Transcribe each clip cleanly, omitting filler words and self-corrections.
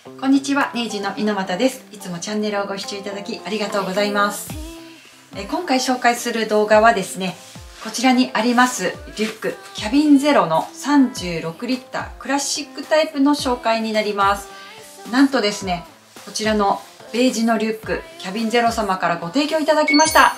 こんにちは、ネイジの猪俣です。いつもチャンネルをご視聴いただきありがとうございます。今回紹介する動画はですね、こちらにありますリュックキャビンゼロの36リッタークラシックタイプの紹介になります。なんとですね、こちらのベージュのリュックキャビンゼロ様からご提供いただきました。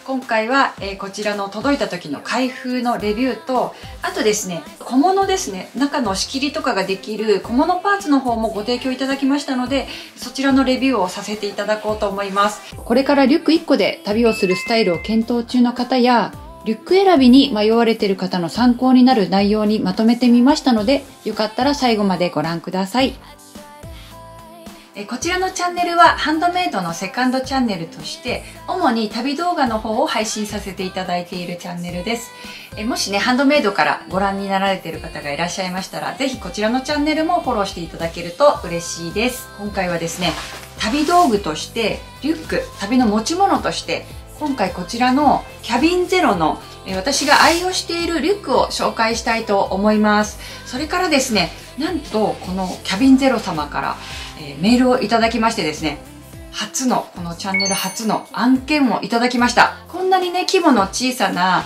今回は、こちらの届いた時の開封のレビューと、あとですね、小物ですね、中の仕切りとかができる小物パーツの方もご提供いただきましたので、そちらのレビューをさせていただこうと思います。これからリュック1個で旅をするスタイルを検討中の方や、リュック選びに迷われている方の参考になる内容にまとめてみましたので、よかったら最後までご覧ください。こちらのチャンネルはハンドメイドのセカンドチャンネルとして主に旅動画の方を配信させていただいているチャンネルです。もしねハンドメイドからご覧になられている方がいらっしゃいましたら、ぜひこちらのチャンネルもフォローしていただけると嬉しいです。今回はですね、旅道具としてリュック、旅の持ち物として今回こちらのキャビンゼロの私が愛用しているリュックを紹介したいと思います。それからですね、なんとこのキャビンゼロ様からメールをいただきましてですね、このチャンネル初の案件をいただきました。こんなにね規模の小さな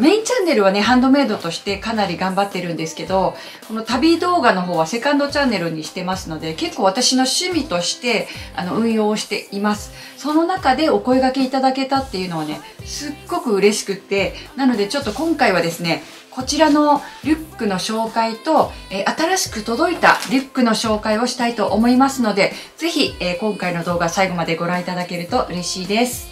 メインチャンネルはねハンドメイドとしてかなり頑張ってるんですけど、この旅動画の方はセカンドチャンネルにしてますので、結構私の趣味として運用をしています。その中でお声掛けいただけたっていうのはね、すっごく嬉しくって、なのでちょっと今回はですね、こちらのリュックの紹介と、新しく届いたリュックの紹介をしたいと思いますので、ぜひ、今回の動画最後までご覧いただけると嬉しいです。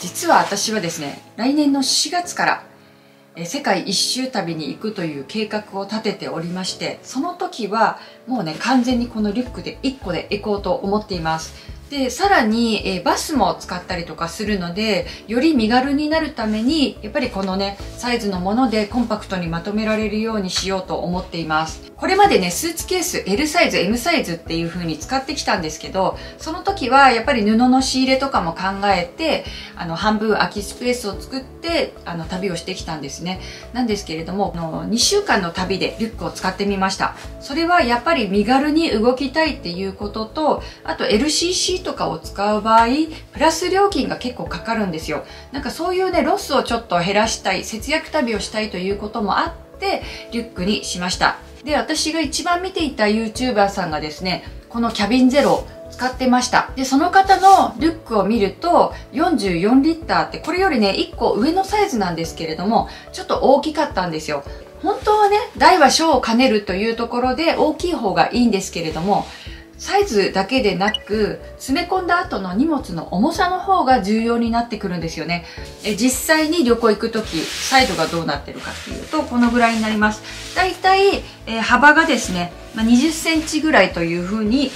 実は私はですね、来年の4月から世界一周旅に行くという計画を立てておりまして、その時はもうね完全にこのリュックで1個で行こうと思っています。でさらに、バスも使ったりとかするので、より身軽になるためにやっぱりこのねサイズのものでコンパクトにまとめられるようにしようと思っています。これまでねスーツケース L サイズ M サイズっていう風に使ってきたんですけど、その時はやっぱり布の仕入れとかも考えて半分空きスペースを作って旅をしてきたんですね。なんですけれども2週間の旅でリュックを使ってみました。それはやっぱり身軽に動きたいっていうことと、あと LCC とかを使う場合プラス料金が結構かかるんですよ。なんかそういうねロスをちょっと減らしたい、節約旅をしたいということもあってリュックにしました。で私が一番見ていた YouTuber さんがですね、このキャビンゼロを使ってました。でその方のリュックを見ると44リッターってこれよりね1個上のサイズなんですけれども、ちょっと大きかったんですよ。本当はね大は小を兼ねるというところで大きい方がいいんですけれども、サイズだけでなく詰め込んだ後の荷物の重さの方が重要になってくるんですよね。実際に旅行行く時サイドがどうなってるかっていうとこのぐらいになります。だいたい幅がですね20センチぐらいというふうに、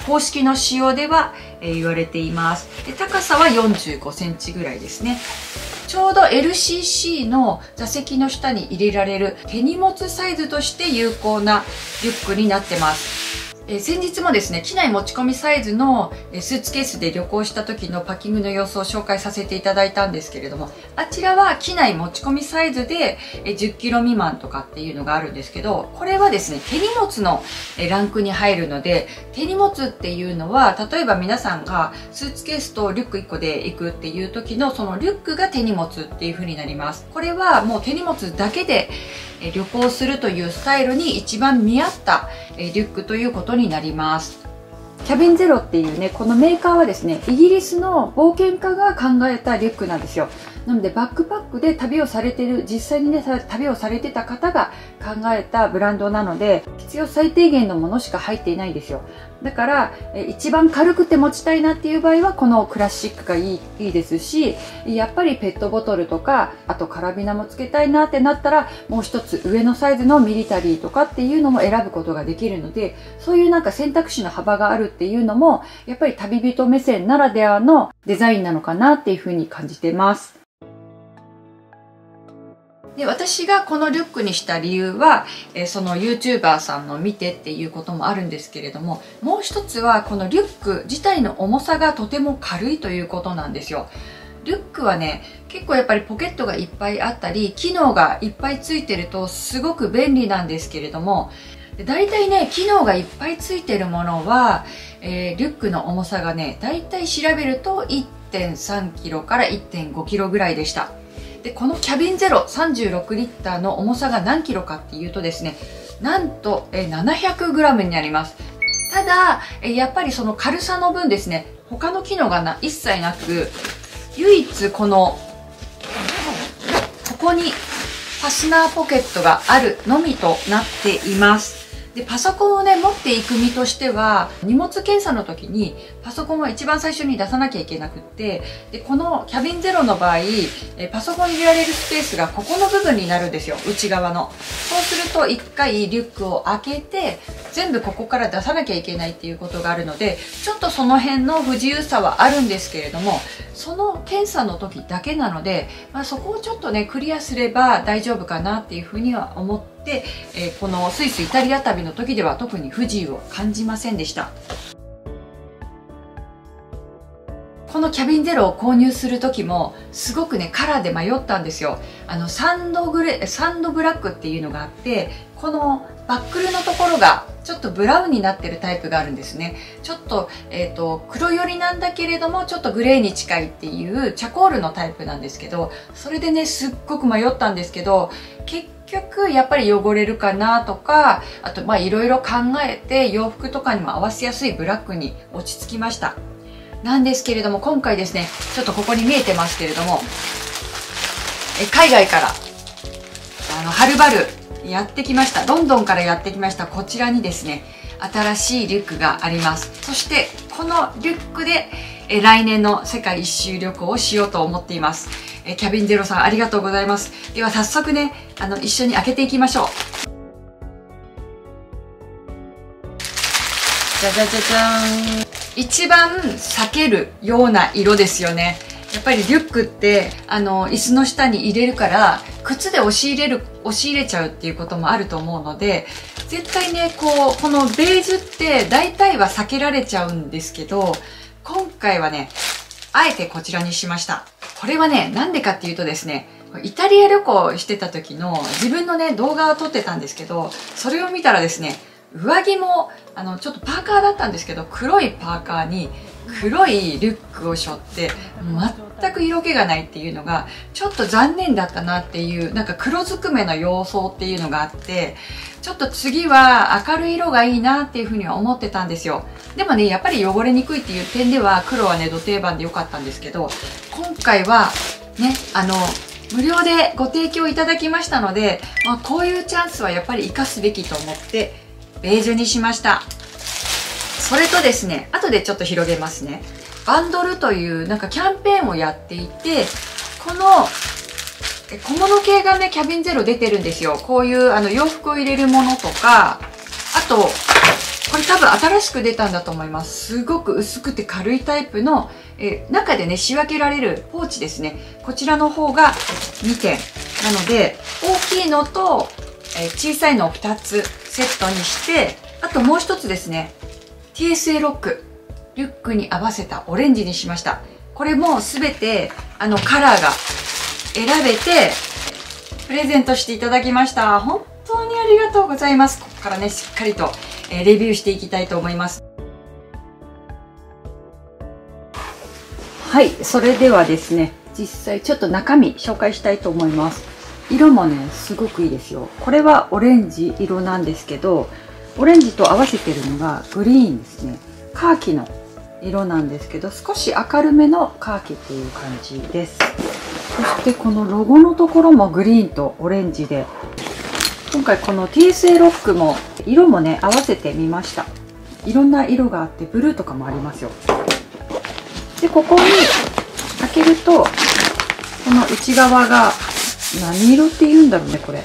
公式の仕様では言われています。で高さは45センチぐらいですね。ちょうど LCC の座席の下に入れられる手荷物サイズとして有効なリュックになってます。先日もですね、機内持ち込みサイズのスーツケースで旅行した時のパッキングの様子を紹介させていただいたんですけれども、あちらは機内持ち込みサイズで10キロ未満とかっていうのがあるんですけど、これはですね、手荷物のランクに入るので、手荷物っていうのは、例えば皆さんがスーツケースとリュック1個で行くっていう時のそのリュックが手荷物っていう風になります。これはもう手荷物だけで旅行するというスタイルに一番見合ったリュックということになります。キャビンゼロっていうねこのメーカーはですね、イギリスの冒険家が考えたリュックなんですよ。なのでバックパックで旅をされてる、実際にね旅をされてた方が考えたブランドなので、必要最低限のものしか入っていないんですよ。だから一番軽くて持ちたいなっていう場合はこのクラシックがいいですし、やっぱりペットボトルとかあとカラビナもつけたいなってなったらもう一つ上のサイズのミリタリーとかっていうのも選ぶことができるので、そういうなんか選択肢の幅があるっていうのもやっぱり旅人目線ならではのデザインなのかなっていうふうに感じてます。で私がこのリュックにした理由は、その YouTuber さんの見てっていうこともあるんですけれども、もう一つはこのリュック自体の重さがとても軽いということなんですよ。リュックはね、結構やっぱりポケットがいっぱいあったり機能がいっぱいついてるとすごく便利なんですけれども、だいたいね、機能がいっぱいついてるものは、リュックの重さがね、だいたい調べると 1.3 キロから 1.5 キロぐらいでした。で、このキャビンゼロ36リッターの重さが何キロかっていうとですね、なんと700グラムになります。ただ、やっぱりその軽さの分ですね、他の機能が一切なく、唯一ここにファスナーポケットがあるのみとなっています。で、パソコンをね、持っていく身としては、荷物検査の時にパソコンは一番最初に出さなきゃいけなくって、で、このキャビンゼロの場合、パソコン入れられるスペースがここの部分になるんですよ、内側の。そうすると一回リュックを開けて、全部ここから出さなきゃいけないっていうことがあるので、ちょっとその辺の不自由さはあるんですけれども、その検査の時だけなので、そこをちょっとね、クリアすれば大丈夫かなっていうふうには思って、このスイスイタリア旅の時では特に不自由を感じませんでした。このキャビンゼロを購入する時もすごくね、カラーで迷ったんですよ。サンドブラックっていうのがあって、このバックルのところがちょっとブラウンになってるタイプがあるんですね。ちょっと、黒寄りなんだけれどもちょっとグレーに近いっていうチャコールのタイプなんですけど、それでね、すっごく迷ったんですけど、結局やっぱり汚れるかなとか、あといろいろ考えて洋服とかにも合わせやすいブラックに落ち着きました。なんですけれども、今回ですね、ちょっとここに見えてますけれども、海外からはるばるやってきました。ロンドンからやってきました。こちらにですね、新しいリュックがあります。そしてこのリュックで来年の世界一周旅行をしようと思っています。キャビンゼロさん、ありがとうございます。では早速ね、一緒に開けていきましょう。じゃじゃじゃじゃーん。一番避けるような色ですよね。やっぱりリュックって椅子の下に入れるから靴で押し入れちゃうっていうこともあると思うので、絶対ね、このベージュって大体は避けられちゃうんですけど、今回はね、あえてこちらにしました。これはね、なんでかっていうとですね、イタリア旅行してた時の自分のね、動画を撮ってたんですけど、それを見たらですね、上着もちょっとパーカーだったんですけど、黒いパーカーに黒いリュックを背負って全く色気がないっていうのがちょっと残念だったなっていう、なんか黒ずくめの様相っていうのがあって、ちょっと次は明るい色がいいなっていうふうには思ってたんですよ。でもね、やっぱり汚れにくいっていう点では黒はね、ド定番で良かったんですけど、今回はね、無料でご提供いただきましたので、こういうチャンスはやっぱり生かすべきと思ってベージュにしました。それとですね、後でちょっと広げますね。バンドルというなんかキャンペーンをやっていて、この小物系がね、キャビンゼロ出てるんですよ。こういう洋服を入れるものとか、あとこれ多分新しく出たんだと思います。すごく薄くて軽いタイプの中でね、仕分けられるポーチですね。こちらの方が2点なので、大きいのと小さいのを2つセットにして、あともう一つですね、TSA ロック、リュックに合わせたオレンジにしました。これも全てカラーが選べてプレゼントしていただきました。本当にありがとうございます。ここからね、しっかりとレビューしていきたいと思います。はい、それではですね、実際ちょっと中身紹介したいと思います。色もね、すごくいいですよ。これはオレンジ色なんですけど、オレンジと合わせてるのがグリーンですね。カーキの色なんですけど、少し明るめのカーキっていう感じです。そしてこのロゴのところもグリーンとオレンジで、今回この TSA ロックも色もね、合わせてみました。いろんな色があって、ブルーとかもありますよ。で、ここに開けると、この内側が何色って言うんだろうね、これ。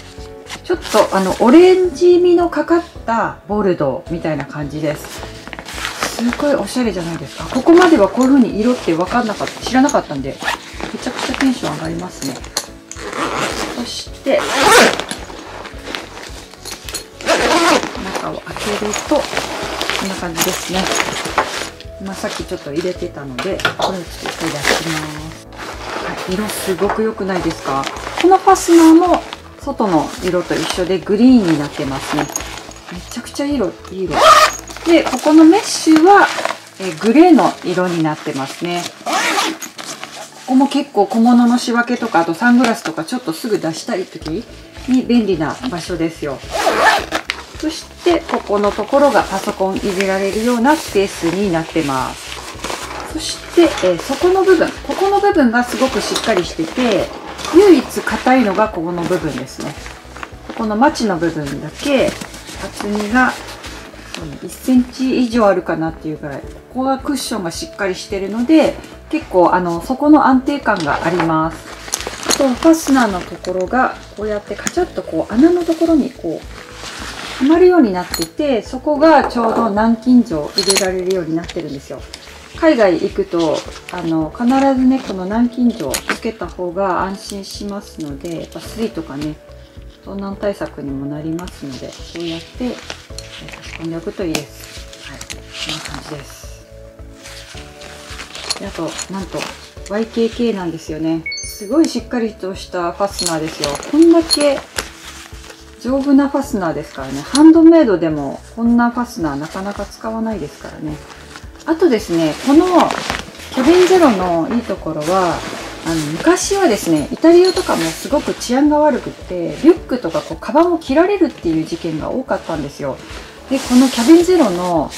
ちょっとオレンジ味のかかったボルドーみたいな感じです。すごいおしゃれじゃないですか。ここまではこういう風に色って分かんなかった、知らなかったんで、めちゃくちゃテンション上がりますね。そして中を開けるとこんな感じですね。今さっきちょっと入れてたので、これをちょっと取り出します。はい、色すごく良くないですか。このファスナーも外の色と一緒でグリーンになってますね。めちゃくちゃいい色で、ここのメッシュはグレーの色になってますね。ここも結構小物の仕分けとか、あとサングラスとかちょっとすぐ出したい時に便利な場所ですよ。そしてここのところがパソコンいじられるようなスペースになってます。そして、ここの部分がすごくしっかりしてて、唯一硬いのがここの部分ですね。ここのマチの部分だけ厚みが1センチ以上あるかなっていうぐらい、ここがクッションがしっかりしてるので、結構そこの安定感があります。あとファスナーのところがこうやってカチャッとこう穴のところにこうはまるようになってて、そこがちょうど南京錠を入れられるようになってるんですよ。海外行くと必ずねこの南京錠をつけた方が安心しますので、やっぱ水とかね盗難対策にもなりますので、こうやって差し込んでおくといいです。はい、こんな感じです。であとなんと YKK なんですよね。すごいしっかりとしたファスナーですよ。こんだけ丈夫なファスナーですからね。ハンドメイドでもこんなファスナーなかなか使わないですからね。あとですね、このキャビンゼロのいいところは、昔はですね、イタリアとかもすごく治安が悪くて、リュックとかカバンを切られるっていう事件が多かったんですよ。で、このキャビンゼロの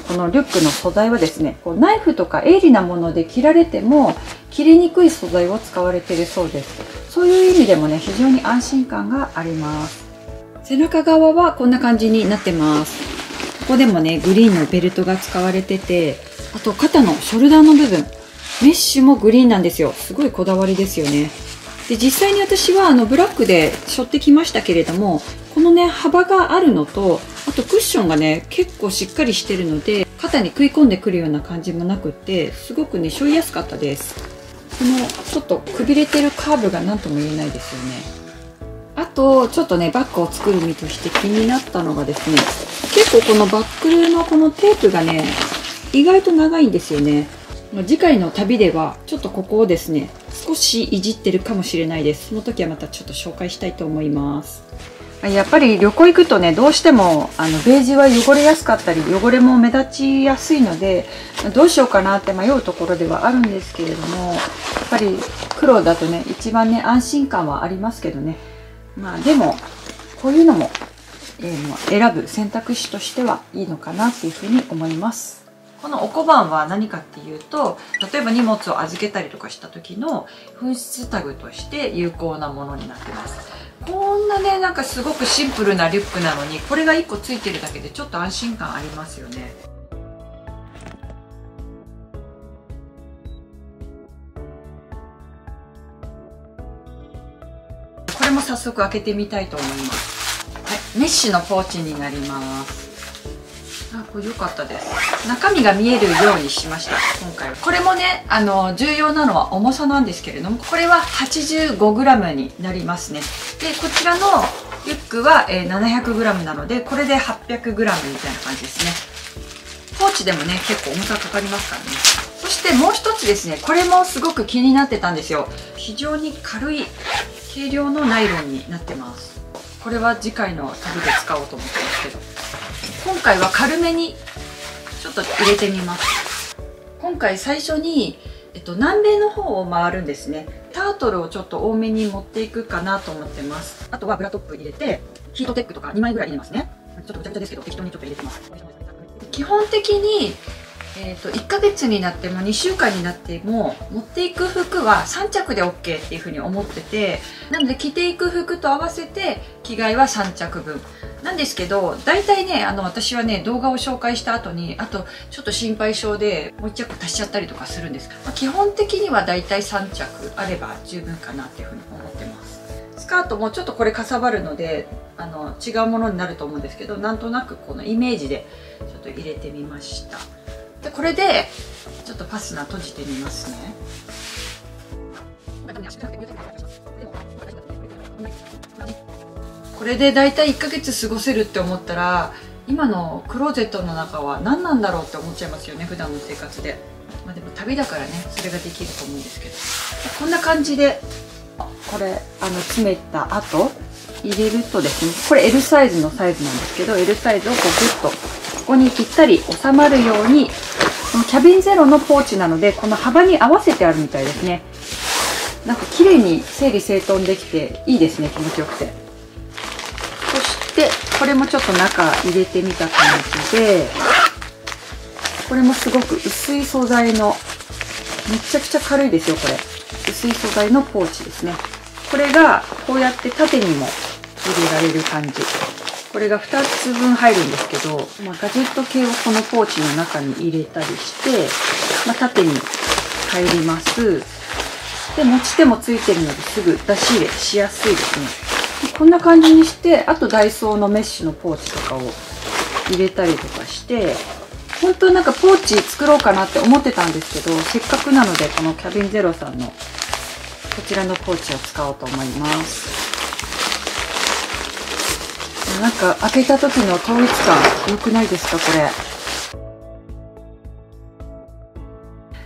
このリュックの素材はですね、ナイフとか鋭利なもので切られても切れにくい素材を使われているそうです。そういう意味でもね、非常に安心感があります。背中側はこんな感じになってます。ここでもね、グリーンのベルトが使われてて、あと肩のショルダーの部分、メッシュもグリーンなんですよ。すごいこだわりですよね。で、実際に私はブラックで背負ってきましたけれども、このね、幅があるのと、あとクッションがね、結構しっかりしてるので、肩に食い込んでくるような感じもなくって、すごくね、背負いやすかったです。このちょっとくびれてるカーブが何とも言えないですよね。あと、ちょっとね、バッグを作る身として気になったのがですね、結構このバッグのこのテープがね、意外と長いんですよね。次回の旅ではちょっとここをですね、少しいじってるかもしれないです。その時はまたちょっと紹介したいと思います。やっぱり旅行行くとね、どうしてもベージュは汚れやすかったり、汚れも目立ちやすいので、どうしようかなって迷うところではあるんですけれども、やっぱり黒だとね、一番ね、安心感はありますけどね。まあでも、こういうのも、選ぶ選択肢としてはいいのかなというふうに思います。このお小判は何かっていうと、例えば荷物を預けたりとかした時の紛失タグとして有効なものになってます。こんなね、なんかすごくシンプルなリュックなのに、これが1個ついてるだけでちょっと安心感ありますよね。これも早速開けてみたいと思います。はい、メッシュのポーチになります。これ良かったです。中身が見えるようにしました、今回は。これもね、重要なのは重さなんですけれども、これは 85g になりますね。で、こちらのリュックは 700g なので、これで 800g みたいな感じですね。ポーチでもね、結構重さかかりますからね。そしてもう一つですね、これもすごく気になってたんですよ。非常に軽い、軽量のナイロンになってます。これは次回の旅で使おうと思ってますけど。今回は軽めにちょっと入れてみます。今回最初に、南米の方を回るんですね。タートルをちょっと多めに持っていくかなと思ってます。あとはブラトップ入れて、ヒートテックとか2枚ぐらい入れますね。ちょっとぐちゃぐちゃですけど、適当にちょっと入れてます。基本的に、1ヶ月になっても2週間になっても持っていく服は3着で OK っていうふうに思ってて、なので着ていく服と合わせて着替えは3着分。なんですけど、大体ね、私はね、動画を紹介した後に、あと、ちょっと心配性でもう1着足しちゃったりとかするんです。基本的には大体3着あれば十分かなっていうふうに思ってます。スカートもちょっとこれかさばるので、違うものになると思うんですけど、なんとなくこのイメージでちょっと入れてみました。で、これで、ちょっとファスナー閉じてみますね。これでだいたい1ヶ月過ごせるって思ったら、今のクローゼットの中は何なんだろうって思っちゃいますよね、普段の生活で。まあでも旅だからね、それができると思うんですけど。こんな感じで、これ詰めた後、入れるとですね、これ L サイズのサイズなんですけど、L サイズをこうグッとここにぴったり収まるように、このキャビンゼロのポーチなのでこの幅に合わせてあるみたいですね。なんか綺麗に整理整頓できていいですね、気持ちよくて。そしてこれもちょっと中入れてみた感じで、これもすごく薄い素材の、めちゃくちゃ軽いですよこれ。薄い素材のポーチですね。これがこうやって縦にも入れられる感じ。これが2つ分入るんですけど、ガジェット系をこのポーチの中に入れたりして、縦に入ります。で、持ち手もついてるのですぐ出し入れしやすいですね。こんな感じにして、あとダイソーのメッシュのポーチとかを入れたりとかして、本当なんかポーチ作ろうかなって思ってたんですけど、せっかくなのでこのキャビンゼロさんのこちらのポーチを使おうと思います。なんか開けた時の統一感良くないですかこれ。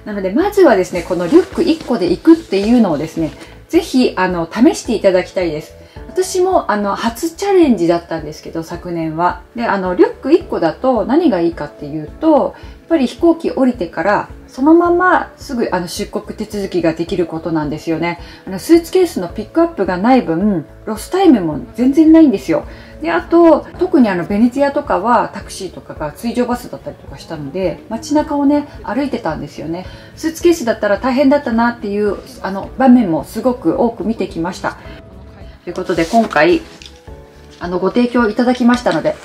なのでまずはですね、このリュック1個で行くっていうのをですね、ぜひ試していただきたいです。私も初チャレンジだったんですけど、昨年は。で、リュック1個だと何がいいかっていうと、やっぱり飛行機降りてからそのまますぐ出国手続きができることなんですよね。スーツケースのピックアップがない分、ロスタイムも全然ないんですよ。で、あと、特にベネツィアとかはタクシーとかが水上バスだったりとかしたので、街中をね、歩いてたんですよね。スーツケースだったら大変だったなっていう、場面もすごく多く見てきました。ということで、今回、ご提供いただきましたので、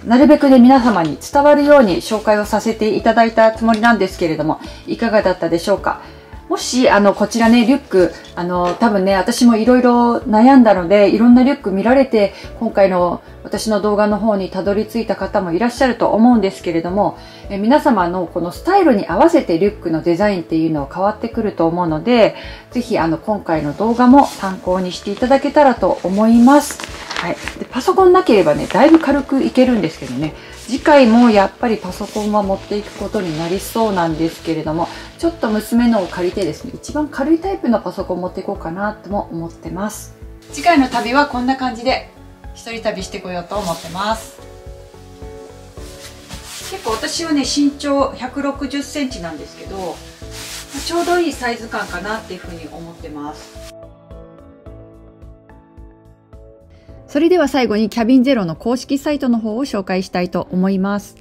なるべくね、皆様に伝わるように紹介をさせていただいたつもりなんですけれども、いかがだったでしょうか。もし、こちらね、リュック、多分ね、私もいろいろ悩んだので、いろんなリュック見られて、今回の私の動画の方にたどり着いた方もいらっしゃると思うんですけれども、皆様のこのスタイルに合わせてリュックのデザインっていうのは変わってくると思うので、ぜひ今回の動画も参考にしていただけたらと思います。はい。で、パソコンなければね、だいぶ軽くいけるんですけどね、次回もやっぱりパソコンは持っていくことになりそうなんですけれども、ちょっと娘のを借りてですね、一番軽いタイプのパソコンを持っていこうかなとも思ってます。次回の旅はこんな感じで一人旅してこようと思ってます。結構私はね、身長160センチなんですけど、ちょうどいいサイズ感かなっていうふうに思ってます。それでは最後にキャビンゼロの公式サイトの方を紹介したいと思います。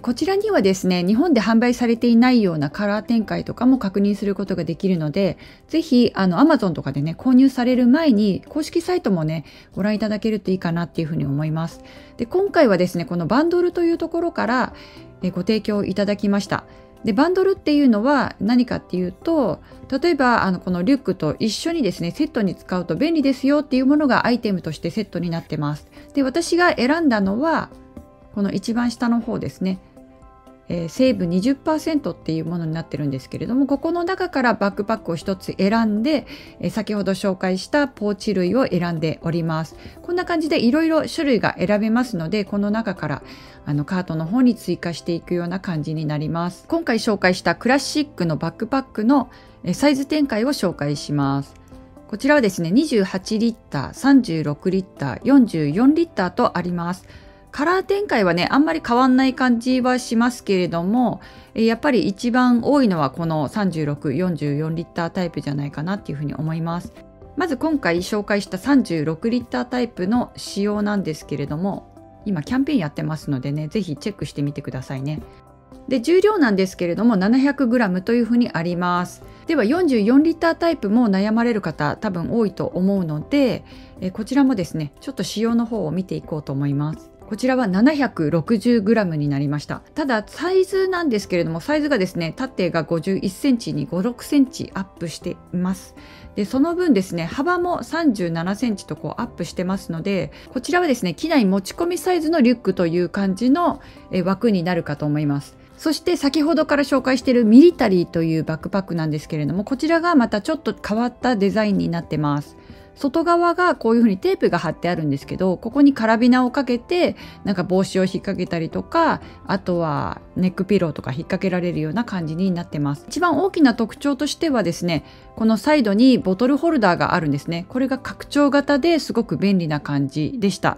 こちらにはですね、日本で販売されていないようなカラー展開とかも確認することができるので、ぜひAmazon とかでね、購入される前に公式サイトもね、ご覧いただけるといいかなっていうふうに思います。で、今回はですね、このバンドルというところからご提供いただきました。で、バンドルっていうのは何かっていうと、例えばこのリュックと一緒にですね、セットに使うと便利ですよっていうものがアイテムとしてセットになってます。で、私が選んだのはこの一番下の方ですね、成分 20% っていうものになってるんですけれども、ここの中からバックパックを一つ選んで、先ほど紹介したポーチ類を選んでおります。こんな感じでいろいろ種類が選べますので、この中からカートの方に追加していくような感じになります。今回紹介したクラシックのバックパックのサイズ展開を紹介します。こちらはですね、28リッター、36リッター、44リッターとあります。カラー展開はね、あんまり変わんない感じはしますけれども、やっぱり一番多いのはこの36、44リッタータイプじゃないかなっていうふうに思います。まず今回紹介した36リッタータイプの仕様なんですけれども、今キャンペーンやってますのでね、ぜひチェックしてみてくださいね。で、重量なんですけれども 700g というふうにあります。では44リッタータイプも悩まれる方多分多いと思うので、こちらもですね、ちょっと仕様の方を見ていこうと思います。こちらは 760g になりました。ただサイズなんですけれども、サイズがですね、縦が51センチに5、6センチアップしています。で、その分ですね、幅も37センチとこうアップしてますので、こちらはですね、機内持ち込みサイズのリュックという感じの枠になるかと思います。そして先ほどから紹介しているミリタリーというバックパックなんですけれども、こちらがまたちょっと変わったデザインになってます。外側がこういう風にテープが貼ってあるんですけど、ここにカラビナをかけてなんか帽子を引っ掛けたりとか、あとはネックピローとか引っ掛けられるような感じになってます。一番大きな特徴としてはですね、このサイドにボトルホルダーがあるんですね。これが拡張型ですごく便利な感じでした。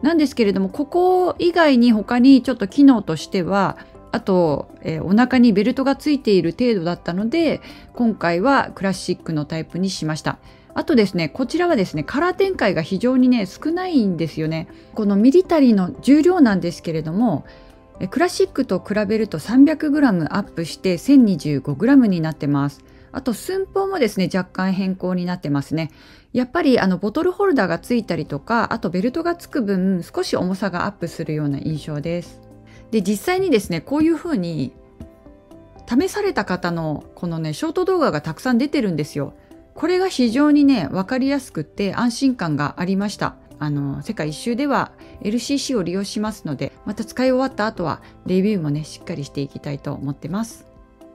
なんですけれども、ここ以外に他にちょっと機能としては、あと、お腹にベルトがついている程度だったので、今回はクラシックのタイプにしました。あとですね、こちらはですね、カラー展開が非常にね、少ないんですよね。このミリタリーの重量なんですけれども、クラシックと比べると 300g アップして 1025g になってます。あと寸法もですね、若干変更になってますね。やっぱりボトルホルダーがついたりとか、あとベルトがつく分少し重さがアップするような印象です。で、実際にですね、こういう風に試された方のこのね、ショート動画がたくさん出てるんですよ。これが非常にね、分かりやすくって安心感がありました。世界一周では LCC を利用しますので、また使い終わった後はレビューもね、しっかりしていきたいと思ってます。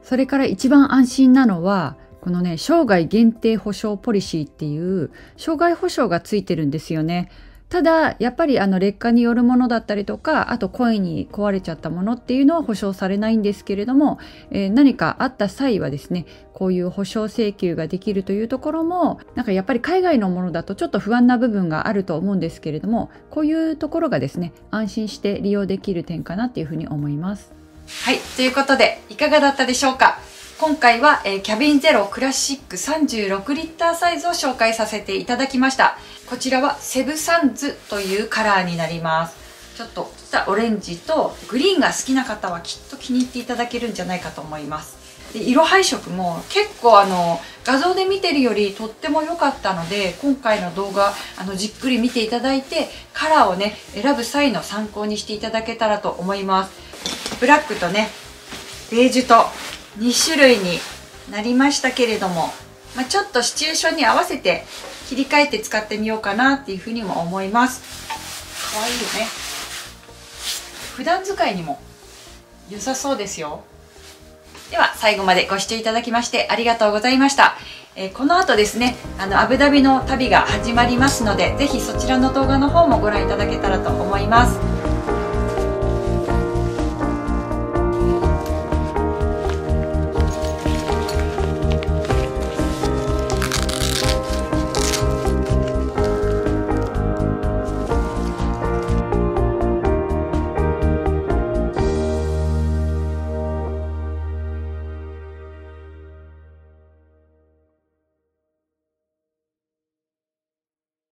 それから一番安心なのは、このね、生涯限定保証ポリシーっていう生涯保証がついてるんですよね。ただやっぱり劣化によるものだったりとか、あと故意に壊れちゃったものっていうのは保証されないんですけれども、何かあった際はですね、こういう保証請求ができるというところも、なんかやっぱり海外のものだとちょっと不安な部分があると思うんですけれども、こういうところがですね、安心して利用できる点かなっていうふうに思います。はい、ということでいかがだったでしょうか。今回は、キャビンゼロクラシック36リッターサイズを紹介させていただきました。こちらはセブサンズというカラーになります。ちょっとしたオレンジとグリーンが好きな方はきっと気に入っていただけるんじゃないかと思います。で、色配色も結構画像で見てるよりとっても良かったので、今回の動画じっくり見ていただいて、カラーをね選ぶ際の参考にしていただけたらと思います。ブラックとねベージュと2種類になりましたけれども、ちょっとシチュエーションに合わせて切り替えて使ってみようかなっていうふうにも思います。かわいいよね。普段使いにも良さそうですよ。では最後までご視聴いただきましてありがとうございました。この後ですね、アブダビの旅が始まりますので、ぜひそちらの動画の方もご覧いただけたらと思います。